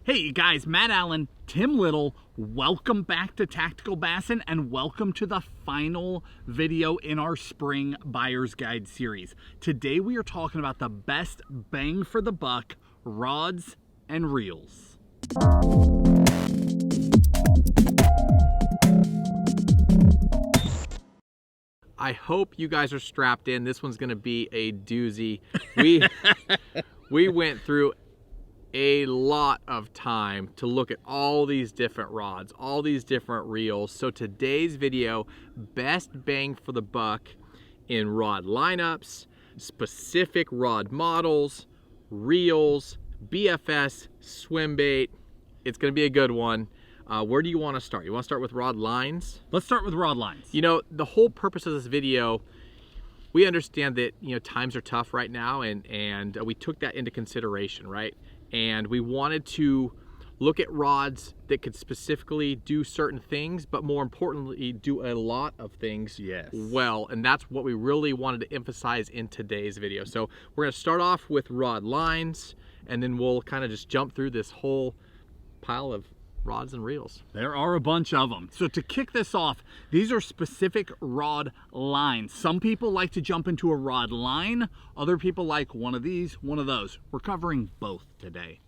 Hey you guys, Matt Allen, Tim Little, welcome back to Tactical Bassin and welcome to the final video in our Spring Buyer's Guide series. Today we are talking about the best bang for the buck rods and reels. I hope you guys are strapped in. This one's gonna be a doozy. We went through a lot of time to look at all these different rods, all these different reels. So today's video, best bang for the buck in rod lineups, specific rod models, reels, BFS, Swimbait. It's gonna be a good one. Where do you want to start? You want to start with rod lines? Let's start with rod lines. You know, the whole purpose of this video, we understand that, you know, times are tough right now, and we took that into consideration, right? And we wanted to look at rods that could specifically do certain things, but more importantly, do a lot of things well. And that's what we really wanted to emphasize in today's video. So we're going to start off with rod lines, and then we'll kind of just jump through this whole pile of rods and reels. There are a bunch of them. So to kick this off, these are specific rod lines. Some people like to jump into a rod line. Other people like one of these, one of those. We're covering both today.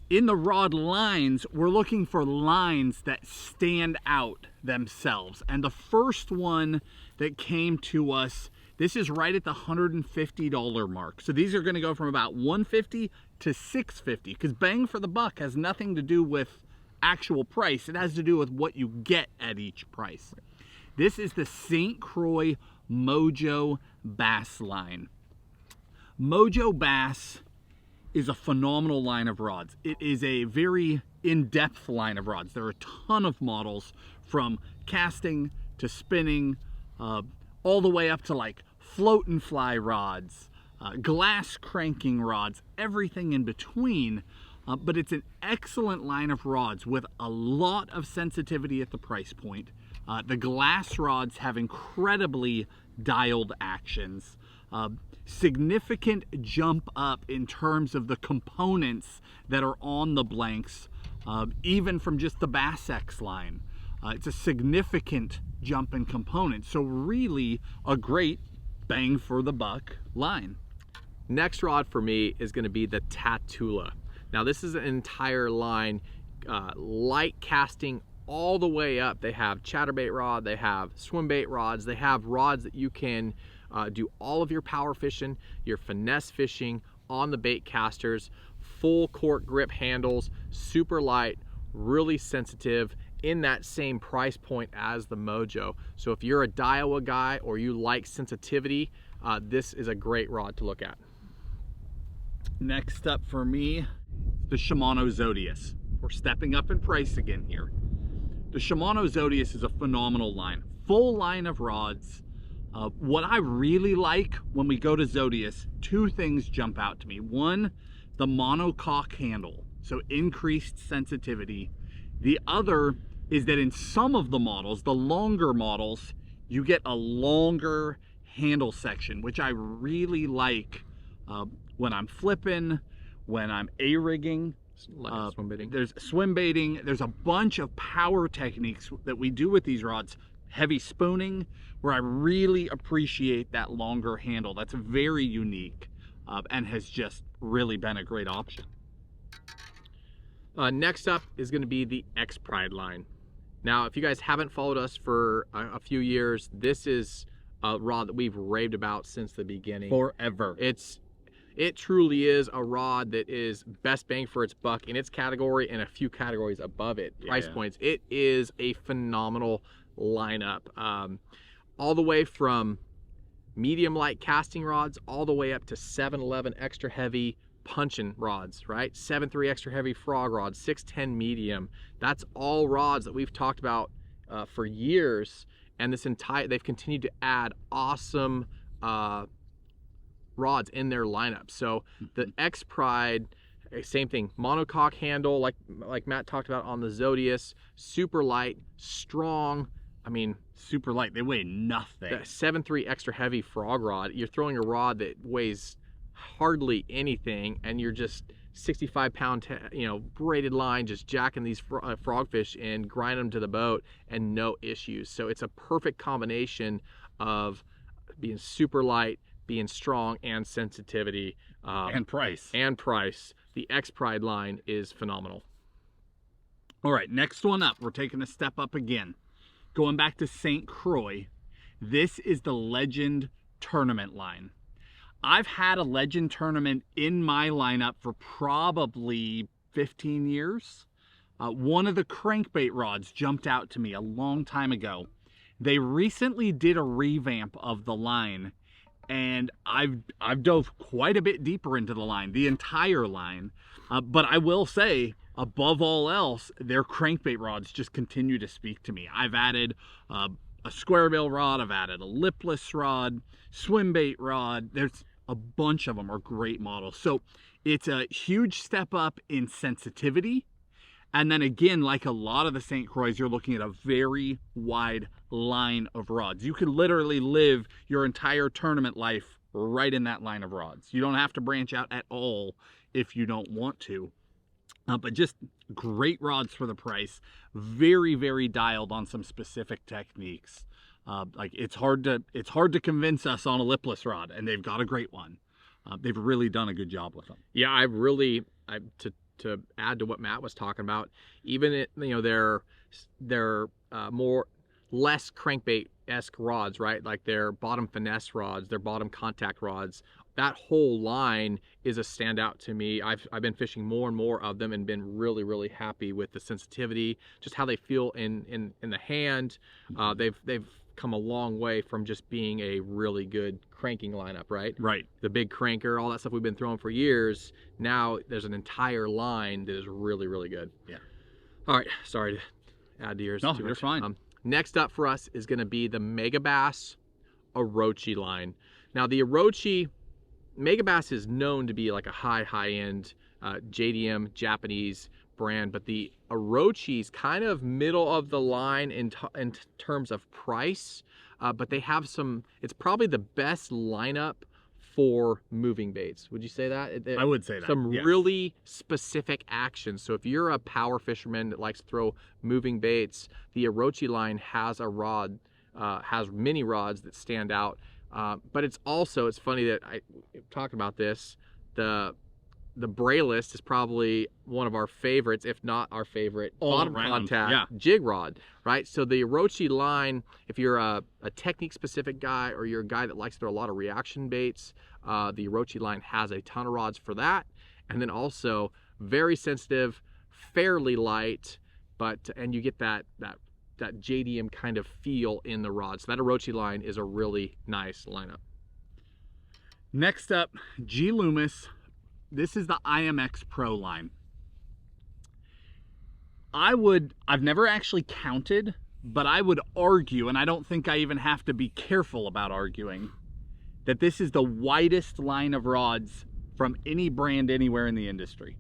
In the rod lines, we're looking for lines that stand out themselves. And the first one that came to us, this is right at the $150 mark. So these are going to go from about $150 to $650, because bang for the buck has nothing to do with actual price. It has to do with what you get at each price. This is the St. Croix Mojo Bass line. Mojo Bass is a phenomenal line of rods. It is a very in-depth line of rods. There are a ton of models, from casting to spinning, all the way up to like float and fly rods, glass cranking rods, everything in between. But it's an excellent line of rods with a lot of sensitivity at the price point. The glass rods have incredibly dialed actions. Significant jump up in terms of the components that are on the blanks, even from just the Bass X line. It's a significant jump in components. So really a great bang for the buck line. Next rod for me is going to be the Tatula. Now this is an entire line, light casting all the way up. They have chatterbait rod, they have swimbait rods, they have rods that you can do all of your power fishing, your finesse fishing on the bait casters, full cork grip handles, super light, really sensitive, in that same price point as the Mojo. So if you're a Daiwa guy or you like sensitivity, this is a great rod to look at. Next up for me, the Shimano Zodius. We're stepping up in price again here. The Shimano Zodius is a phenomenal line. Full line of rods. What I really like when we go to Zodius, two things jump out to me. One, the monocoque handle, so increased sensitivity. The other is that in some of the models, the longer models, you get a longer handle section, which I really like when I'm flipping, when I'm A-rigging, swimbaiting. There's swimbaiting. There's a bunch of power techniques that we do with these rods. Heavy spooning, where I really appreciate that longer handle. That's very unique and has just really been a great option. Next up is going to be the X-Pride line. Now, if you guys haven't followed us for a few years, this is a rod that we've raved about since the beginning. Forever. It truly is a rod that is best bang for its buck in its category and a few categories above it. Price points. It is a phenomenal lineup. All the way from medium light casting rods all the way up to 711 extra heavy punching rods, right? 7.3 extra heavy frog rods, 610 medium. That's all rods that we've talked about for years. And they've continued to add awesome rods in their lineup. So the X-Pride, same thing, monocoque handle, like Matt talked about on the Zodius, super light, strong. I mean, super light. They weigh nothing. The 7.3 extra heavy frog rod. You're throwing a rod that weighs hardly anything, and you're just 65-pound, braided line, just jacking these frogfish and grind them to the boat and no issues. So it's a perfect combination of being super light, being strong, and sensitivity. And price. The X Pride line is phenomenal. All right, next one up. We're taking a step up again. Going back to St. Croix, this is the Legend Tournament line. I've had a Legend Tournament in my lineup for probably 15 years. One of the crankbait rods jumped out to me a long time ago. They recently did a revamp of the line, and I've dove quite a bit deeper into the line, the entire line. But I will say, above all else, their crankbait rods just continue to speak to me. I've added a square bill rod, I've added a lipless rod, Swimbait rod. There's a bunch of them are great models. So it's a huge step up in sensitivity. And then again, like a lot of the St. Croix, you're looking at a very wide line of rods. You could literally live your entire tournament life right in that line of rods. You don't have to branch out at all if you don't want to. But just great rods for the price. Very, very dialed on some specific techniques. Like it's hard to convince us on a lipless rod, and they've got a great one. They've really done a good job with them. Yeah, to add to what Matt was talking about, even they're less crankbait-esque rods, right? Like their bottom finesse rods, their bottom contact rods. That whole line is a standout to me. I've been fishing more and more of them and been really, really happy with the sensitivity, just how they feel in the hand. They've come a long way from just being a really good cranking lineup, right? Right. The big cranker, all that stuff we've been throwing for years. Now there's an entire line that is really, really good. Yeah. All right, sorry to add to yours. No, you're fine. Next up for us is gonna be the Megabass Orochi line. Now the Orochi, Megabass is known to be like a high-end JDM Japanese brand, but the Orochi's kind of middle of the line in terms of price, but they have it's probably the best lineup for moving baits. Would you say that? I would say that. Some yes. really specific actions. So if you're a power fisherman that likes to throw moving baits, the Orochi line has a rod, has mini rods that stand out. But it's funny that I talked about this. The brailess is probably one of our favorites, if not our favorite, bottom contact jig rod, right? So the Orochi line, if you're a technique specific guy or you're a guy that likes to throw a lot of reaction baits, the Orochi line has a ton of rods for that. And then also very sensitive, fairly light, and you get that JDM kind of feel in the rod. So that Orochi line is a really nice lineup. Next up, G Loomis. This is the IMX Pro line. I've never actually counted, but I would argue, and I don't think I even have to be careful about arguing, that this is the widest line of rods from any brand anywhere in the industry.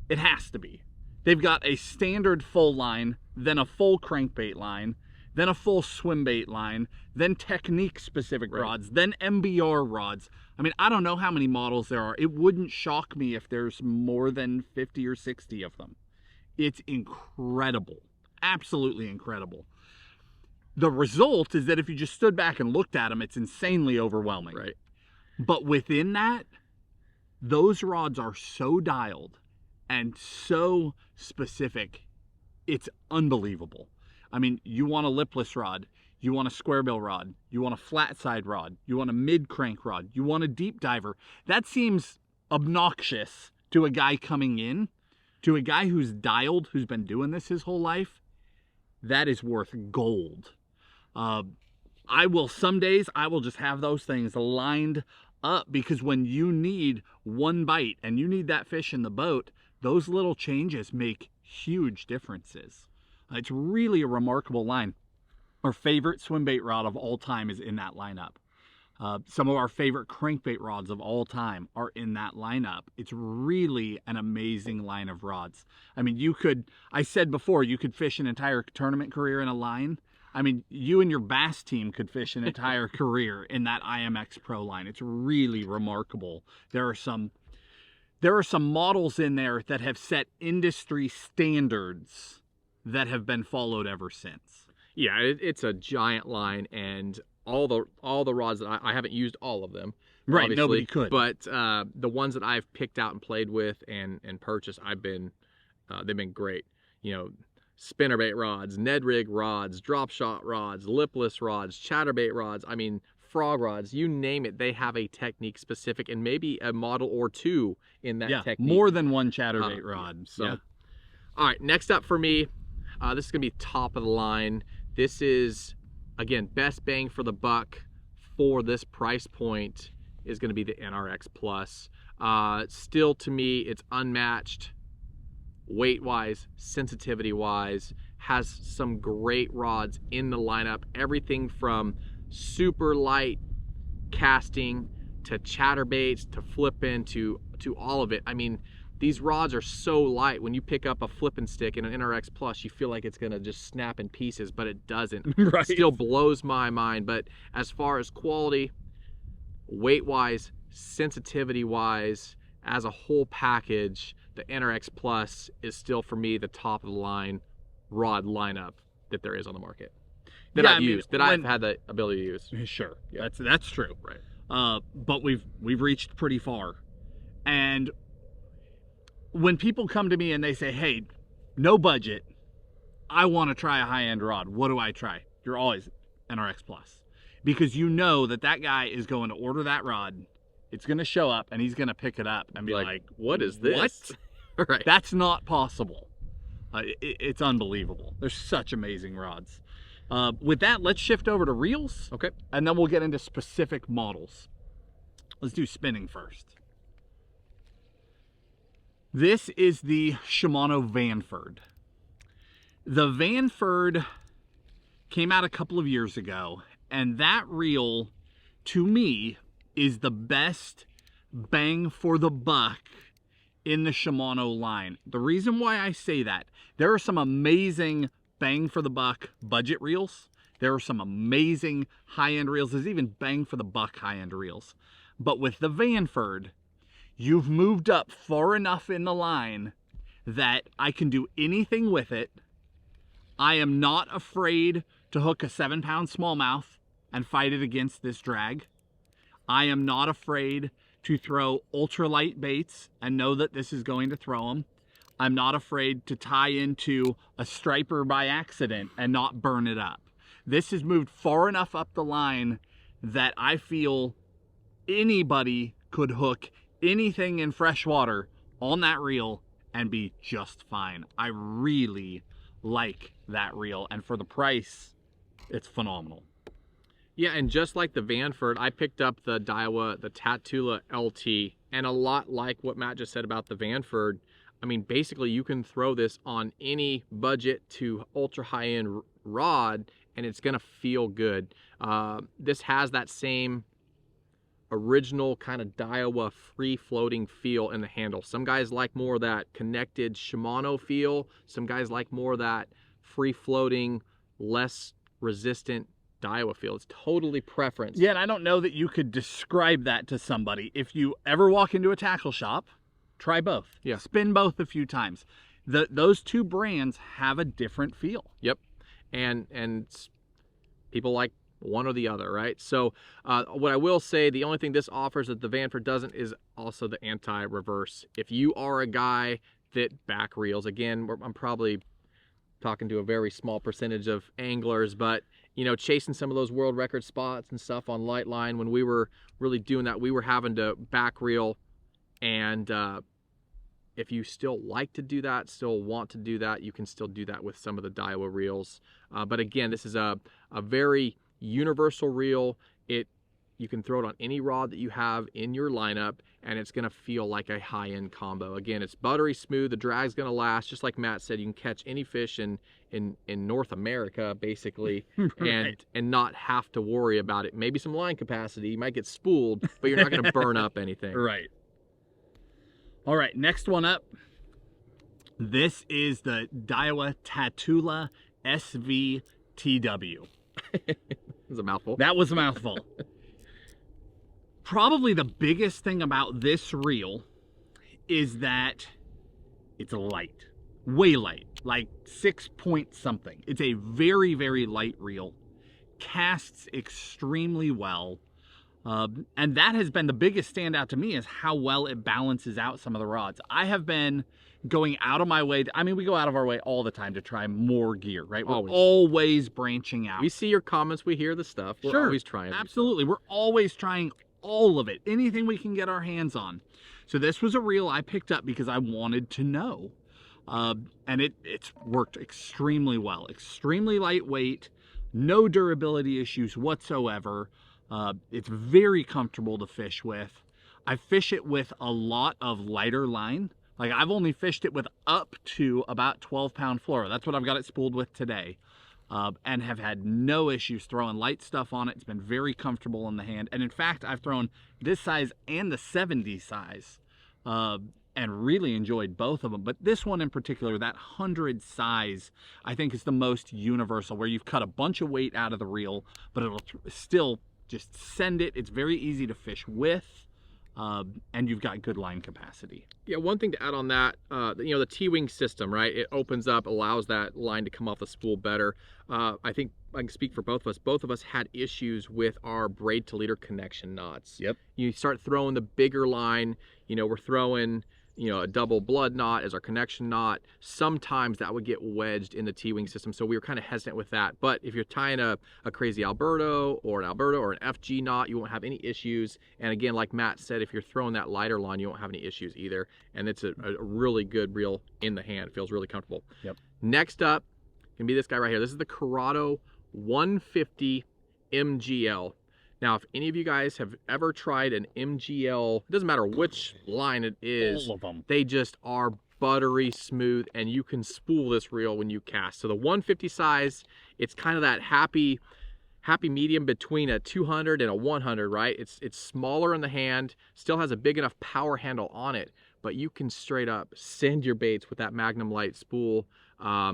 It has to be. They've got a standard full line, then a full crankbait line, then a full Swimbait line, then technique specific rods, then MBR rods. I mean, I don't know how many models there are. It wouldn't shock me if there's more than 50 or 60 of them. It's incredible, absolutely incredible. The result is that if you just stood back and looked at them, it's insanely overwhelming. Right. But within that, those rods are so dialed and so specific, it's unbelievable. I mean, you want a lipless rod, you want a square bill rod, you want a flat side rod, you want a mid crank rod, you want a deep diver. That seems obnoxious to a guy coming in, to a guy who's dialed, who's been doing this his whole life. That is worth gold. Some days I will just have those things lined up, because when you need one bite and you need that fish in the boat, those little changes make huge differences. It's really a remarkable line. Our favorite Swimbait rod of all time is in that lineup. Some of our favorite crankbait rods of all time are in that lineup. It's really an amazing line of rods. I mean, I said before, you could fish an entire tournament career in a line. I mean, you and your bass team could fish an entire career in that IMX Pro line. It's really remarkable. There are some there are some models in there that have set industry standards that have been followed ever since. Yeah, it's a giant line, and all the rods that I haven't used all of them, Right, obviously, nobody could. but the ones that I've picked out and played with and purchased, they've been great. You know, spinnerbait rods, Ned rig rods, drop shot rods, lipless rods, chatterbait rods. I mean, frog rods, you name it, they have a technique specific and maybe a model or two in that technique. More than one chatterbait rod. So, yeah. All right, next up for me, this is gonna be top of the line. This is, again, best bang for the buck for this price point is gonna be the NRX Plus. Still, to me, it's unmatched weight-wise, sensitivity-wise, has some great rods in the lineup. Everything from super light casting to chatterbaits to flipping to all of it. I mean, these rods are so light. When you pick up a flipping stick in an NRX Plus, you feel like it's gonna just snap in pieces, but it doesn't. Right. It still blows my mind. But as far as quality, weight-wise, sensitivity-wise, as a whole package, the NRX Plus is still, for me, the top of the line rod lineup that there is on the market that I've used, that I've had the ability to use. Sure, yeah. That's true. Right. But we've reached pretty far, and when people come to me and they say, "Hey, no budget, I want to try a high-end rod. What do I try?" You're always NRX Plus, because you know that guy is going to order that rod. It's going to show up, and he's going to pick it up and be like, "What is this?" What? Right. That's not possible. It's unbelievable. They're such amazing rods. With that, let's shift over to reels. Okay. And then we'll get into specific models. Let's do spinning first. This is the Shimano Vanford. The Vanford came out a couple of years ago, and that reel, to me, is the best bang for the buck in the Shimano line. The reason why I say that, there are some amazing bang for the buck budget reels. There are some amazing high-end reels. There's even bang for the buck high-end reels. But with the Vanford, you've moved up far enough in the line that I can do anything with it. I am not afraid to hook a 7-pound smallmouth and fight it against this drag. I am not afraid to throw ultralight baits and know that this is going to throw them. I'm not afraid to tie into a striper by accident and not burn it up. This has moved far enough up the line that I feel anybody could hook anything in freshwater on that reel and be just fine. I really like that reel, and for the price, it's phenomenal. Yeah, and just like the Vanford, I picked up the Daiwa, the Tatula LT, and a lot like what Matt just said about the Vanford, I mean, basically you can throw this on any budget to ultra high-end rod and it's gonna feel good. This has that same original kind of Daiwa free-floating feel in the handle. Some guys like more of that connected Shimano feel. Some guys like more of that free-floating, less resistant Daiwa feel. It's totally preference. Yeah, and I don't know that you could describe that to somebody. If you ever walk into a tackle shop, try both. Yeah. Spin both a few times. Those two brands have a different feel. Yep. And people like one or the other, right? So what I will say, the only thing this offers that the Vanford doesn't is also the anti-reverse. If you are a guy that back reels, again, I'm probably talking to a very small percentage of anglers, but you know, chasing some of those world record spots and stuff on light line, when we were really doing that, we were having to back reel. And if you still like to do that, still want to do that, you can still do that with some of the Daiwa reels. But again, this is a very universal reel. You can throw it on any rod that you have in your lineup, and it's gonna feel like a high-end combo. Again, it's buttery smooth, the drag's gonna last, just like Matt said, you can catch any fish in North America, basically, Right. and not have to worry about it. Maybe some line capacity, you might get spooled, but you're not gonna burn up anything. Right. All right, next one up. This is the Daiwa Tatula SVTW. It was a mouthful. That was a mouthful. Probably the biggest thing about this reel is that it's light, way light, like 6 point something. It's a very, very light reel, casts extremely well. And that has been the biggest standout to me, is how well it balances out some of the rods. I have been going out of my way. I mean, we go out of our way all the time to try more gear, right? We're always branching out. We see your comments, we hear the stuff. We're always trying. Absolutely. We're always trying all of it, anything we can get our hands on. So this was a reel I picked up because I wanted to know. And it's worked extremely well, extremely lightweight, no durability issues whatsoever. It's very comfortable to fish with. I fish it with a lot of lighter line. Like, I've only fished it with up to about 12-pound fluoro. That's what I've got it spooled with today. And have had no issues throwing light stuff on it. It's been very comfortable in the hand. And in fact, I've thrown this size and the 70 size and really enjoyed both of them. But this one in particular, that 100 size, I think is the most universal, where you've cut a bunch of weight out of the reel, but it'll still just send it. It's very easy to fish with, and you've got good line capacity. Yeah, one thing to add on that, you know, the T-wing system, right? It opens up, allows that line to come off the spool better. I think I can speak for both of us. Both of us had issues with our braid to leader connection knots. Yep. You start throwing the bigger line, you know, we're throwing, you know, a double blood knot as our connection knot. Sometimes that would get wedged in the T-wing system, so we were kind of hesitant with that. But if you're tying a crazy Alberto or an FG knot, you won't have any issues. And again, like Matt said, if you're throwing that lighter line, you won't have any issues either. And it's a really good reel in the hand. It feels really comfortable. Yep. Next up can be this guy right here. This is the Corrado 150 MGL. Now, if any of you guys have ever tried an MGL, it doesn't matter which line it is, All of them. They just are buttery smooth, and you can spool this reel when you cast. So the 150 size, it's kind of that happy medium between a 200 and a 100, right? It's smaller in the hand, still has a big enough power handle on it, but you can straight up send your baits with that Magnum Light spool.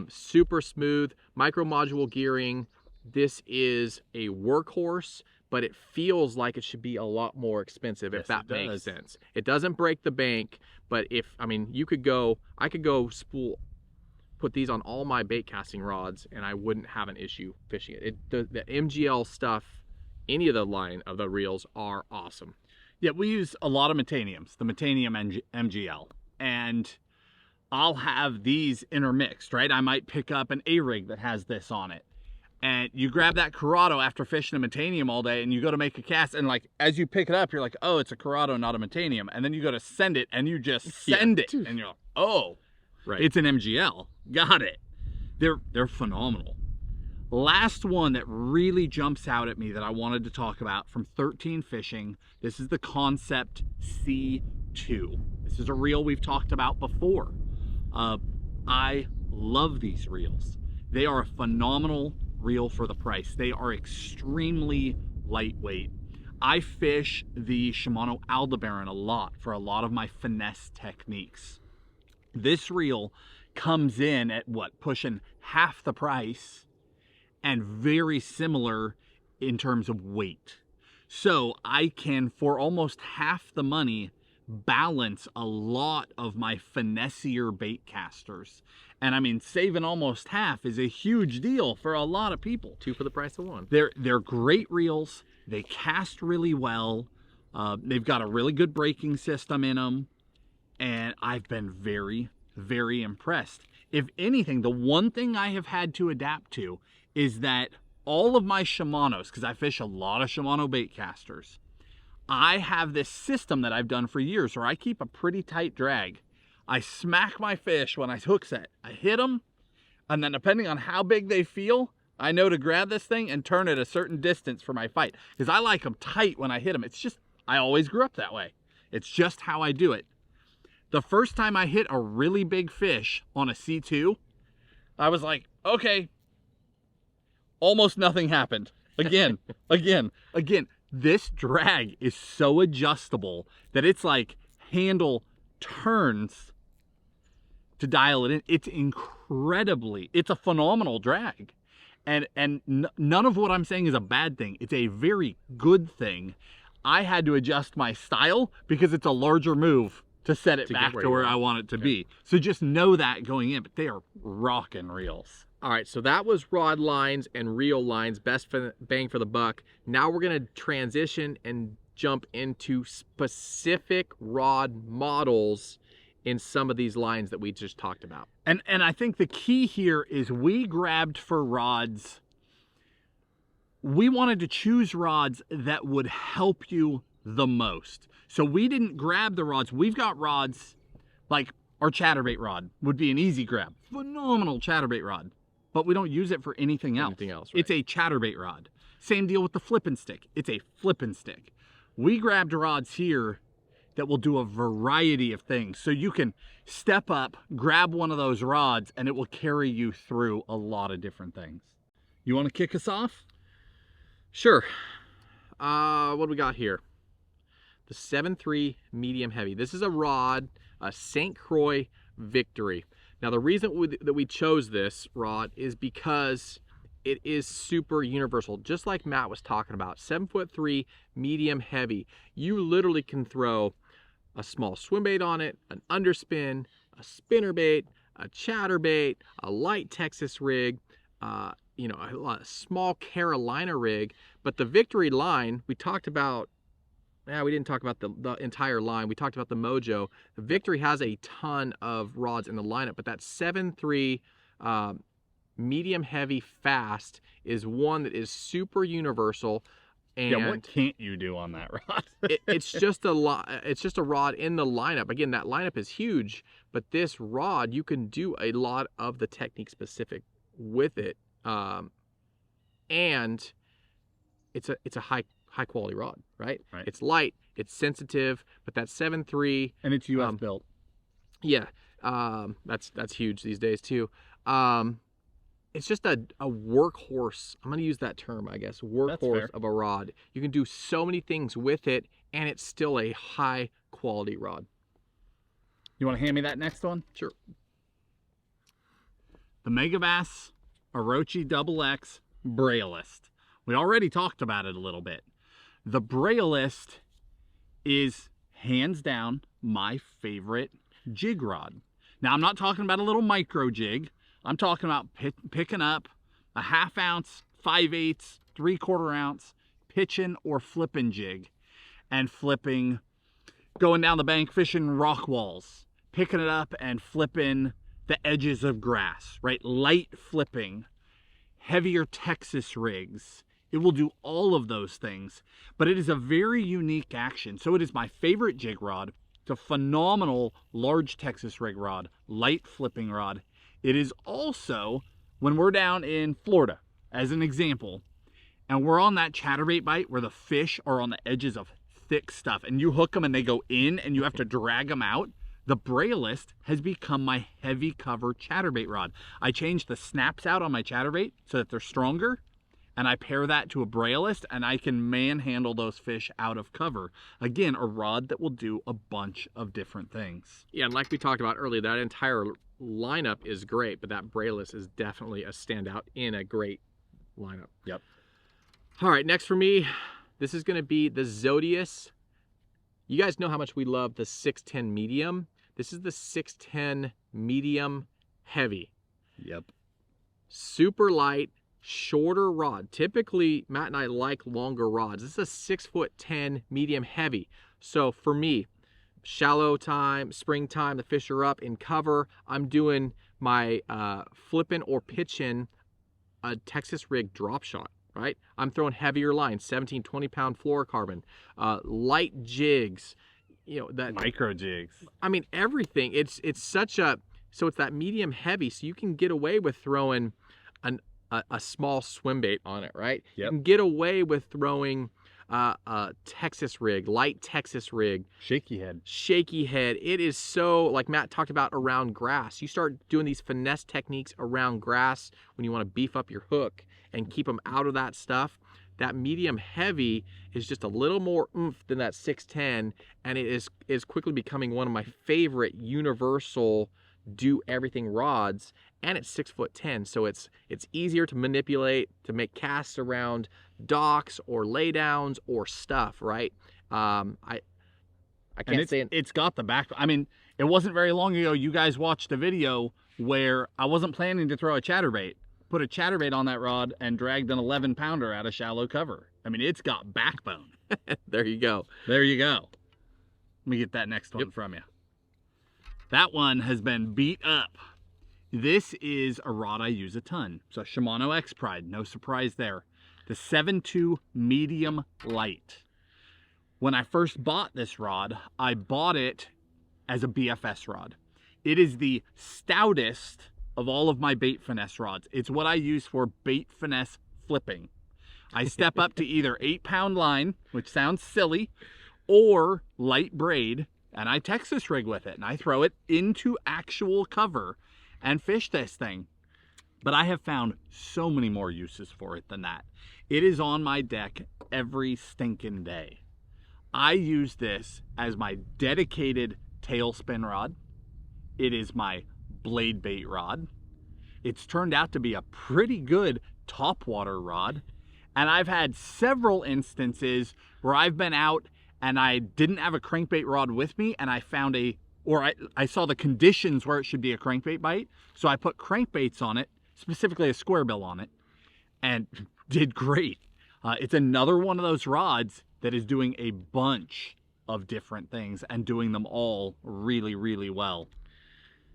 Super smooth, micro module gearing. This is a workhorse, but it feels like it should be a lot more expensive, if that makes sense. It doesn't break the bank, but I mean, I could go put these on all my bait casting rods, and I wouldn't have an issue fishing it. The MGL stuff, any of the line of the reels are awesome. Yeah, we use a lot of Metaniums, the Metanium MGL, and I'll have these intermixed, right? I might pick up an A-rig that has this on it. And you grab that Corrado after fishing a Metanium all day, and you go to make a cast, and like, as you pick it up, you're like, oh, it's a Corrado, not a Metanium. And then you go to send it, and you just send it, and you're like, oh, right, it's an MGL. Got it. They're phenomenal. Last one that really jumps out at me that I wanted to talk about from 13 Fishing, this is the Concept C2. This is a reel we've talked about before. I love these reels. They are a phenomenal reel for the price. They are extremely lightweight. I fish the Shimano Aldebaran a lot for a lot of my finesse techniques. This reel comes in at what, pushing half the price and very similar in terms of weight. So I can, for almost half the money, balance a lot of my finessier bait casters. And I mean, saving almost half is a huge deal for a lot of people. Two for the price of one. They're great reels. They cast really well. They've got a really good braking system in them. And I've been very, very impressed. If anything, the one thing I have had to adapt to is that all of my Shimanos, because I fish a lot of Shimano bait casters, I have this system that I've done for years where I keep a pretty tight drag. I smack my fish when I hook set. I hit them, and then depending on how big they feel, I know to grab this thing and turn it a certain distance for my fight. Because I like them tight when I hit them. It's just, I always grew up that way. It's just how I do it. The first time I hit a really big fish on a C2, I was like, okay, almost nothing happened. Again. This drag is so adjustable that it's like handle turns to dial it in. It's a phenomenal drag. And none of what I'm saying is a bad thing. It's a very good thing. I had to adjust my style because it's a larger move to set it To get back where to you where want. I want it to be. So just know that going in, but they are rocking reels. All right, so that was rod lines and reel lines, best bang for the buck. Now we're gonna transition and jump into specific rod models in some of these lines that we just talked about. And I think the key here is we grabbed for rods. We wanted to choose rods that would help you the most. So we didn't grab the rods. We've got rods like our chatterbait rod would be an easy grab. Phenomenal chatterbait rod. But we don't use it for anything else. Right. It's a chatterbait rod. Same deal with the flippin' stick. It's a flippin' stick. We grabbed rods here that will do a variety of things. So you can step up, grab one of those rods, and it will carry you through a lot of different things. You want to kick us off? Sure. What do we got here? The 7.3 medium heavy. This is a rod, a St. Croix Victory. Now the reason that we chose this rod is because it is super universal. Just like Matt was talking about, 7'3", medium heavy. You literally can throw a small swim bait on it, an underspin, a spinnerbait, a chatterbait, a light Texas rig, you know, a small Carolina rig. But the Victory line, we talked about, we didn't talk about the entire line. We talked about the Mojo. The Victory has a ton of rods in the lineup, but that 7.3 medium heavy fast is one that is super universal. And yeah, what can't you do on that rod? it's just a rod in the lineup. Again, that lineup is huge, but this rod, you can do a lot of the technique specific with it. And it's a high quality rod, right? It's light, it's sensitive, but that 7.3 and it's US built. Yeah, that's huge these days too. It's just a workhorse. I'm gonna use that term, I guess. Workhorse of a rod. You can do so many things with it, and it's still a high quality rod. You want to hand me that next one? Sure. The Megabass Orochi XX Braillist. We already talked about it a little bit. The Braillist is hands down my favorite jig rod. Now, I'm not talking about a little micro jig. I'm talking about picking up a 1/2 ounce, 5/8, 3/4 ounce, pitching or flipping jig, and flipping, going down the bank, fishing rock walls, picking it up and flipping the edges of grass, right? Light flipping, heavier Texas rigs. It will do all of those things, but it is a very unique action. So it is my favorite jig rod. It's a phenomenal large Texas rig rod, light flipping rod. It is also, when we're down in Florida, as an example, and we're on that chatterbait bite where the fish are on the edges of thick stuff, and you hook them and they go in and you have to drag them out, the Braillist has become my heavy cover chatterbait rod. I changed the snaps out on my chatterbait so that they're stronger, and I pair that to a Braillist, and I can manhandle those fish out of cover. Again, a rod that will do a bunch of different things. Yeah, and like we talked about earlier, that entire lineup is great, but that Braillist is definitely a standout in a great lineup. Yep. All right, next for me, this is gonna be the Zodius. You guys know how much we love the 610 medium. This is the 610 medium heavy. Yep. Super light, shorter rod. Typically, Matt and I like longer rods. This is a 6'10" medium heavy. So for me, shallow time, springtime, the fish are up in cover. I'm doing my flipping or pitching a Texas rig drop shot, right? I'm throwing heavier lines, 17, 20 pound fluorocarbon, light jigs, you know, that micro jigs. I mean, everything. It's such a, so it's that medium heavy, so you can get away with throwing a small swim bait on it, right? Yep. You can get away with throwing a Texas rig, light Texas rig. Shaky head. Shaky head. It is so, like Matt talked about, around grass. You start doing these finesse techniques around grass when you want to beef up your hook and keep them out of that stuff. That medium heavy is just a little more oomph than that 610, and it is quickly becoming one of my favorite universal do everything rods, and it's 6'10", so it's easier to manipulate, to make casts around docks or laydowns or stuff, right? I can't say it's got the back. I mean, it wasn't very long ago you guys watched a video where I wasn't planning to throw a chatterbait. Put a chatterbait on that rod and dragged an 11-pounder out of shallow cover. I mean, it's got backbone. There you go. There you go. Let me get that next one from you. That one has been beat up. This is a rod I use a ton. So Shimano X Pride, no surprise there. The 7.2 medium light. When I first bought this rod, I bought it as a BFS rod. It is the stoutest of all of my bait finesse rods. It's what I use for bait finesse flipping. I step up to either 8-pound line, which sounds silly, or light braid, and I Texas rig with it, and I throw it into actual cover and fish this thing. But I have found so many more uses for it than that. It is on my deck every stinking day. I use this as my dedicated tailspin rod. It is my blade bait rod. It's turned out to be a pretty good topwater rod. And I've had several instances where I've been out and I didn't have a crankbait rod with me, and I found I saw the conditions where it should be a crankbait bite. So I put crankbaits on it, specifically a square bill on it, and did great. It's another one of those rods that is doing a bunch of different things and doing them all really, really well.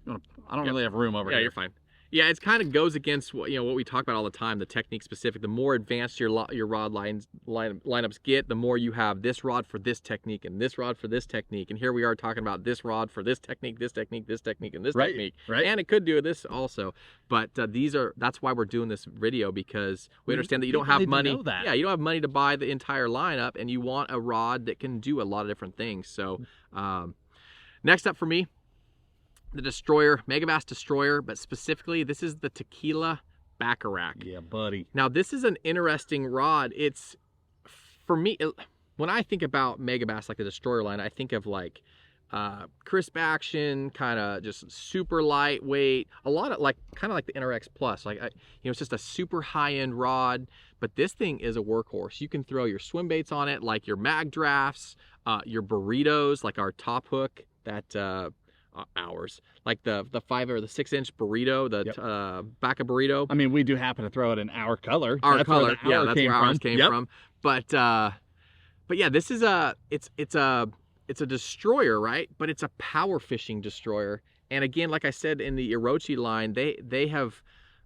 I don't really have room over here. Yeah, you're fine. Yeah, it kind of goes against what we talk about all the time, the technique specific. The more advanced your rod lineups get, the more you have this rod for this technique and this rod for this technique. And here we are talking about this rod for this technique, this technique, this technique, and this technique. Right. And it could do this also. But that's why we're doing this video, because we understand that you don't have money. Yeah, you don't have money to buy the entire lineup, and you want a rod that can do a lot of different things. So next up for me, the Destroyer, Megabass Destroyer, but specifically this is the Tequila Bacharach. Yeah, buddy. Now this is an interesting rod. It's, for me, when I think about Megabass, like the Destroyer line, I think of like crisp action, kind of just super lightweight, a lot of kind of like the NRX Plus. It's just a super high-end rod, but this thing is a workhorse. You can throw your swim baits on it, like your mag drafts, your burritos, like our top hook, that ours, like the 5 or the 6-inch burrito, the Baca burrito. I mean, we do happen to throw it in our color. That's where ours came from. But yeah, this is it's a destroyer, right? But it's a power fishing destroyer. And again, like I said, in the Orochi line, they have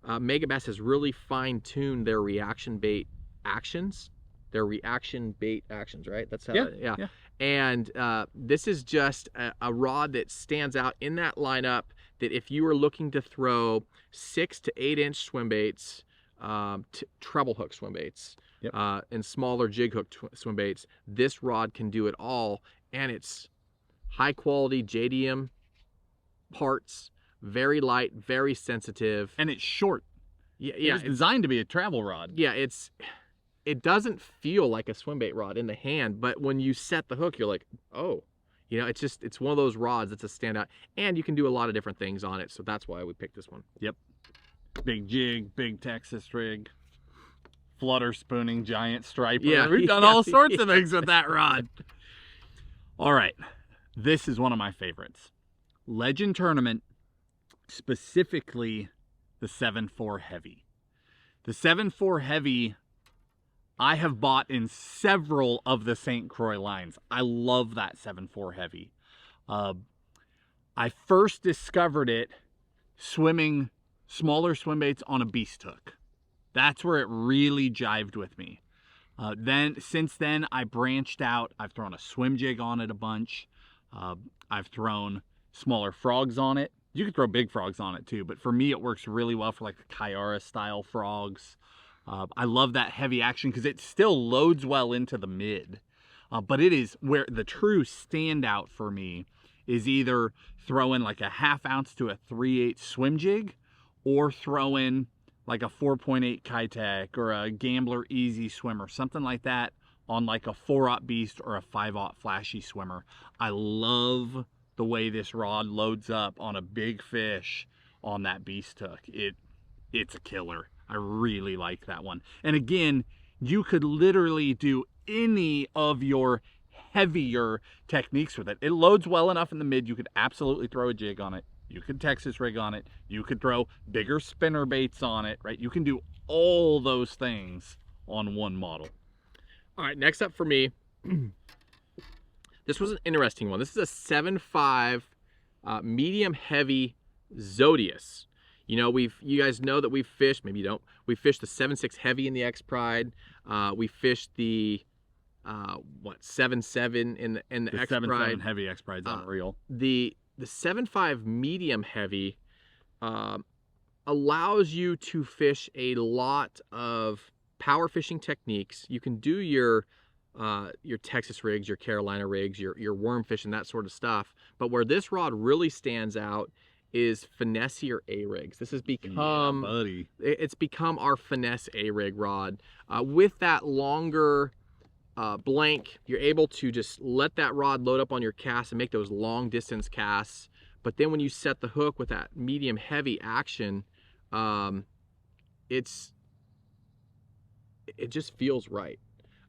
Megabass has really fine-tuned their reaction bait actions. Right? That's how. Yeah. And this is just a rod that stands out in that lineup, that if you are looking to throw 6 to 8-inch swim baits, treble hook swim baits, and smaller jig hook swim baits, this rod can do it all. And it's high quality JDM parts, very light, very sensitive. And it's short. Yeah, it's designed to be a travel rod. Yeah, it doesn't feel like a swim bait rod in the hand, but when you set the hook, you're like, oh, it's one of those rods that's a standout, and you can do a lot of different things on it. So that's why we picked this one. Yep. Big jig, big Texas rig, flutter spooning, giant striper. Yeah, we've done all sorts of things with that rod. All right. This is one of my favorites. Legend Tournament, specifically the 7.4 Heavy. The 7.4 Heavy I have bought in several of the St. Croix lines. I love that 7.4 Heavy. I first discovered it swimming smaller swim baits on a beast hook. That's where it really jived with me. Since then, I branched out. I've thrown a swim jig on it a bunch. I've thrown smaller frogs on it. You could throw big frogs on it too, but for me, it works really well for like the Kyara style frogs. I love that heavy action because it still loads well into the mid. But it is where the true standout for me is either throwing like a 1/2 ounce to a 3/8 swim jig, or throwing like a 4.8 Kitech or a Gambler Easy Swimmer, something like that, on like a 4/0 Beast or a 5/0 Flashy Swimmer. I love the way this rod loads up on a big fish on that beast hook. It's a killer. I really like that one. And again, you could literally do any of your heavier techniques with it. It loads well enough in the mid. You could absolutely throw a jig on it. You could Texas rig on it. You could throw bigger spinner baits on it, right? You can do all those things on one model. All right, next up for me, this was an interesting one. This is a 7.5 medium heavy Zodius. You know, you guys know that we've fished, maybe you don't, we fished the 7.6 heavy in the X Pride. We fished the 7.7 in the X Pride. 7.7 heavy X Pride's unreal. The 7.5 medium heavy allows you to fish a lot of power fishing techniques. You can do your Texas rigs, your Carolina rigs, your worm fishing, that sort of stuff. But where this rod really stands out is Finesse or A-rigs. This has become, it's become our Finesse A-rig rod. With that longer blank, you're able to just let that rod load up on your cast and make those long distance casts. But then when you set the hook with that medium heavy action, it just feels right.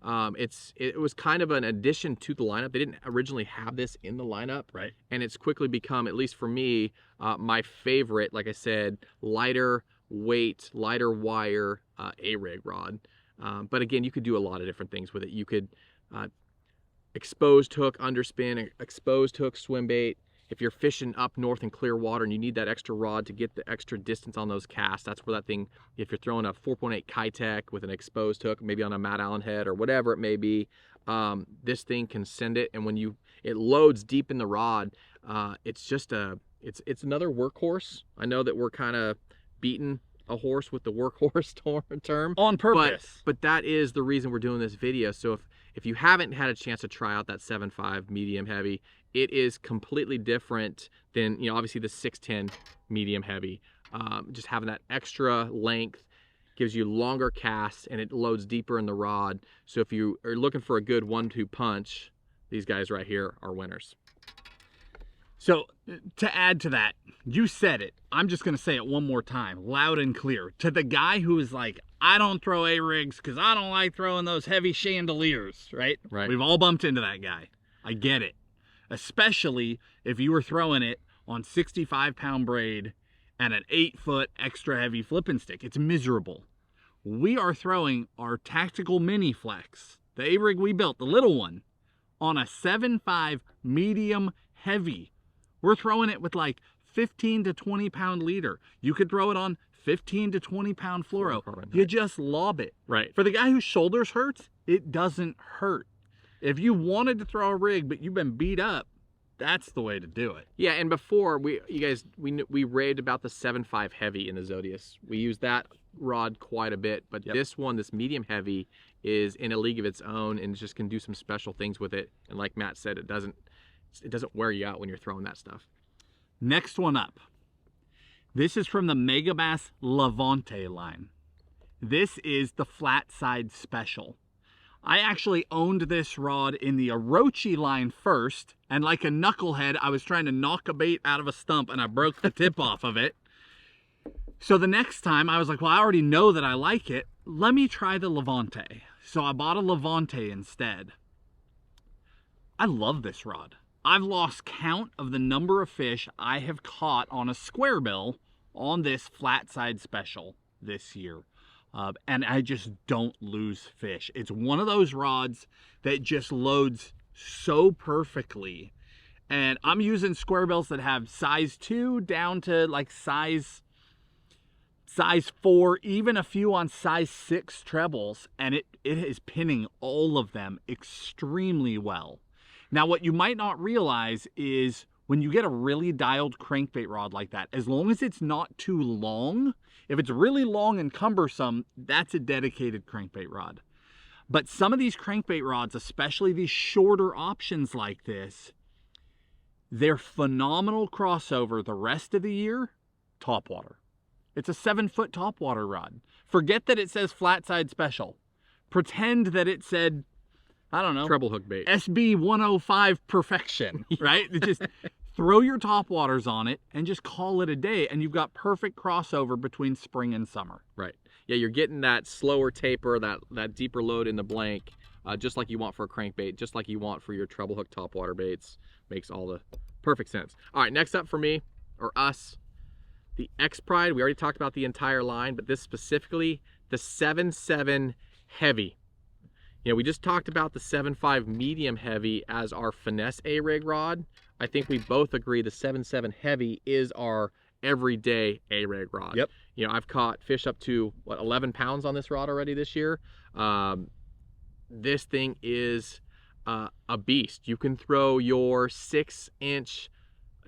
It was kind of an addition to the lineup. They didn't originally have this in the lineup, right? And it's quickly become, at least for me, my favorite. Like I said, lighter weight, lighter wire A-rig rod. But again, you could do a lot of different things with it. You could exposed hook underspin, exposed hook swim bait. If you're fishing up north in clear water and you need that extra rod to get the extra distance on those casts, that's where that thing, if you're throwing a 4.8 Kitech with an exposed hook, maybe on a Matt Allen head or whatever it may be, this thing can send it. And when it loads deep in the rod, it's just it's another workhorse. I know that we're kind of beating a horse with the workhorse term on purpose, but that is the reason we're doing this video. So if you haven't had a chance to try out that 7.5 medium heavy, it is completely different than, you know, obviously the 6.10 medium heavy. Just having that extra length gives you longer casts and it loads deeper in the rod. So if you are looking for a good 1-2 punch, these guys right here are winners. So to add to that, you said it. I'm just going to say it one more time, loud and clear. To the guy who is like, I don't throw A-rigs because I don't like throwing those heavy chandeliers, right? Right. We've all bumped into that guy. I get it. Especially if you were throwing it on 65-pound braid and an 8-foot extra heavy flipping stick. It's miserable. We are throwing our tactical mini flex, the A-rig we built, the little one, on a 7.5 medium heavy. We're throwing it with like 15 to 20 pound leader. You could throw it on 15 to 20 pound fluoro. You just lob it. Right. For the guy whose shoulders hurts, it doesn't hurt. If you wanted to throw a rig but you've been beat up, that's the way to do it. Yeah, and before we raved about the 7.5 heavy in the Zodius. We used that rod quite a bit, but this one, this medium heavy, is in a league of its own and just can do some special things with it. And like Matt said, it doesn't wear you out when you're throwing that stuff. Next one up. This is from the Megabass Levante line. This is the flat side special. I actually owned this rod in the Orochi line first, and like a knucklehead, I was trying to knock a bait out of a stump and I broke the tip off of it. So the next time I was like, well, I already know that I like it. Let me try the Levante. So I bought a Levante instead. I love this rod. I've lost count of the number of fish I have caught on a square bill on this flat side special this year. And I just don't lose fish. It's one of those rods that just loads so perfectly. And I'm using square bills that have size 2 down to like size 4, even a few on size 6 trebles. And it is pinning all of them extremely well. Now, what you might not realize is when you get a really dialed crankbait rod like that, as long as it's not too long, if it's really long and cumbersome, that's a dedicated crankbait rod. But some of these crankbait rods, especially these shorter options like this, they're phenomenal crossover the rest of the year, topwater. It's a 7-foot topwater rod. Forget that it says flat side special. Pretend that it said, I don't know, treble hook bait, SB 105 perfection, right? Just throw your topwaters on it and just call it a day, and you've got perfect crossover between spring and summer. Right. Yeah, you're getting that slower taper, that deeper load in the blank. just like you want for a crankbait, just like you want for your treble hook topwater baits. Makes all the perfect sense. All right, next up for me, or us, the X Pride. We already talked about the entire line, but this specifically, the 7.7 heavy. You know, we just talked about the 7.5 medium heavy as our finesse A-rig rod. I think we both agree the 7.7 heavy is our everyday A-rig rod. Yep. You know, I've caught fish up to, what, 11 pounds on this rod already this year. This thing is a beast. You can throw your 6-inch